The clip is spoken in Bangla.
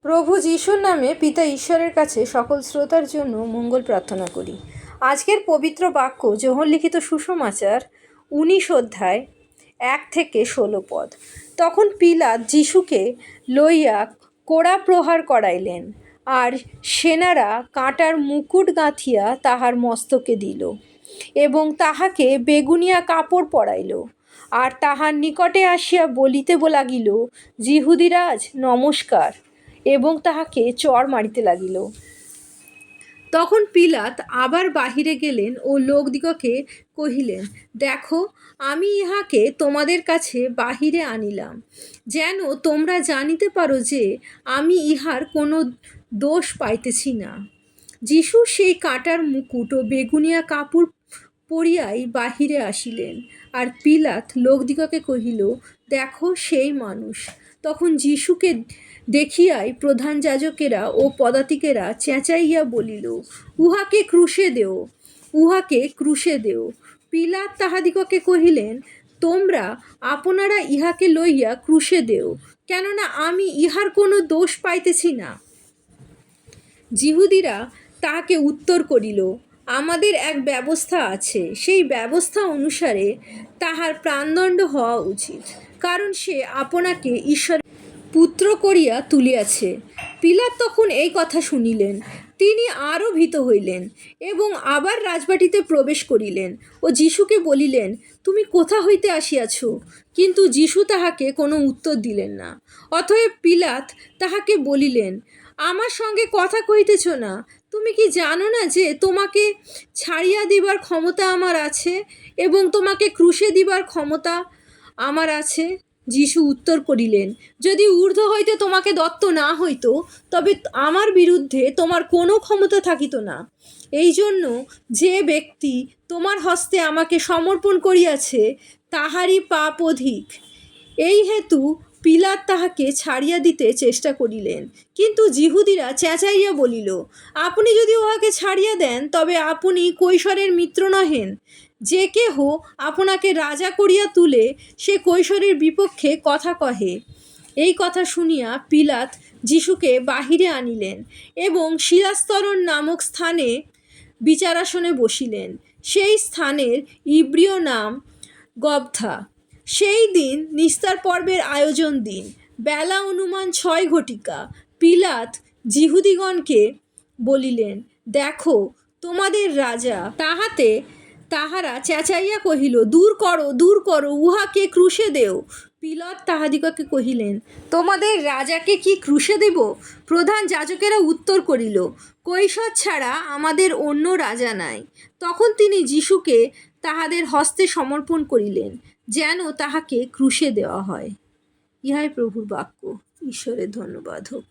প্রভু যিশুর নামে পিতা ঈশ্বরের কাছে সকল শ্রোতার জন্য মঙ্গল প্রার্থনা করি। আজকের পবিত্র বাক্য যোহন লিখিত সুসমাচার 19 অধ্যায় 1 থেকে 16 পদ। তখন পিলাত যিশুকে লইয়া কোড়া প্রহার করাইলেন, আর সেনারা কাঁটার মুকুট গাঁথিয়া তাহার মস্তকে দিল এবং তাহাকে বেগুনিয়া কাপড় পরাইল। আর তাহার নিকটে আসিয়া বলিতে লাগিল, যিহুদিরাজ নমস্কার, এবং তাহাকে চড় মারিতে লাগিল। তখন পিলাত আবার বাহিরে গেলেন ও লোকদিগকে কহিলেন, দেখো, আমি ইহাকে তোমাদের কাছে বাহিরে আনিলাম, যেন তোমরা জানিতে পারো যে আমি ইহার কোনো দোষ পাইতেছি না। যিশু সেই কাঁটার মুকুট ও বেগুনিয়া কাপড় পরিয়াই বাহিরে আসিলেন। আর পিলাত লোকদিগকে কহিল, দেখো সেই মানুষ। তখন যিশুকে দেখিয়াই প্রধান যাজকেরা ও পদাতিকেরা চেঁচাইয়া বলিল, উহাকে ক্রুশে দেও, উহাকে ক্রুশে দেও। পিলাত তাহাদিগকে কহিলেন, তোমরা আপনারা ইহাকে লইয়া ক্রুশে দেও, কেননা আমি ইহার কোনো দোষ পাইতেছি না। যিহুদিরা তাহাকে উত্তর করিল, আমাদের এক ব্যবস্থা আছে, সেই ব্যবস্থা অনুসারে তাহার প্রাণদণ্ড হওয়া উচিত, কারণ সে আপনাকে ঈশ্বরের পুত্র করিয়া তুলিয়াছে। পিলাত তখন এই কথা শুনিলেন, তিনি আরও ভীত হইলেন এবং আবার রাজবাটিতে প্রবেশ করিলেন ও যিশুকে বলিলেন, তুমি কোথা হইতে আসিয়াছ? কিন্তু যিশু তাহাকে কোনো উত্তর দিলেন না। অতএব পিলাত তাহাকে বলিলেন, আমার সঙ্গে কথা কহিতেছ না? তুমি কি জানো না যে তোমাকে ছাড়িয়া দিবার ক্ষমতা আমার আছে এবং তোমাকে ক্রুশে দিবার ক্ষমতা আমার আছে? যিশু উত্তর করিলেন, যদি ঊর্ধ্ব হইতে তোমাকে দত্ত না হইত, তবে আমার বিরুদ্ধে তোমার কোনো ক্ষমতা থাকিত না। এই জন্য যে ব্যক্তি তোমার হস্তে আমাকে সমর্পণ করিয়াছে, তাহারই পাপ অধিক। এই হেতু পিলাত তাহাকে ছাড়িয়া দিতে চেষ্টা করিলেন। কিন্তু যিহুদিরা চেঁচাইয়া বলিল, আপনি যদি উহাকে ছাড়িয়া দেন, তবে আপনি কৈশরের মিত্র নহেন। যে কেহ আপনাকে রাজা করিয়া তুলে, সে কৈশরের বিপক্ষে কথা কহে। এই কথা শুনিয়া পিলাত যিশুকে বাহিরে আনিলেন এবং শিলাস্তরণ নামক স্থানে বিচারাসনে বসিলেন। সেই স্থানের ইব্রিয় নাম গবথা। সেই দিন নিস্তার পর্বের আয়োজন দিন, বেলা অনুমান 6 ঘটিকা। পিলাত যিহুদিগণকে বলিলেন, দেখো তোমাদের রাজা। তাহারা চেঁচাইয়া কহিল, দূর করো, দূর করো, উহাকে ক্রুশে দেও। পিলাত তাহাদিগকে কহিলেন, তোমাদের রাজাকে কি ক্রুশে দেব? প্রধান যাজকেরা উত্তর করিল, কৈশর ছাড়া আমাদের অন্য রাজা নাই। তখন তিনি যিশুকে তাহাদের হস্তে সমর্পণ করিলেন, যেন তাহাকে ক্রুশে দেওয়া হয়। ইহাই প্রভুর বাক্য। ঈশ্বরের ধন্যবাদ হোক।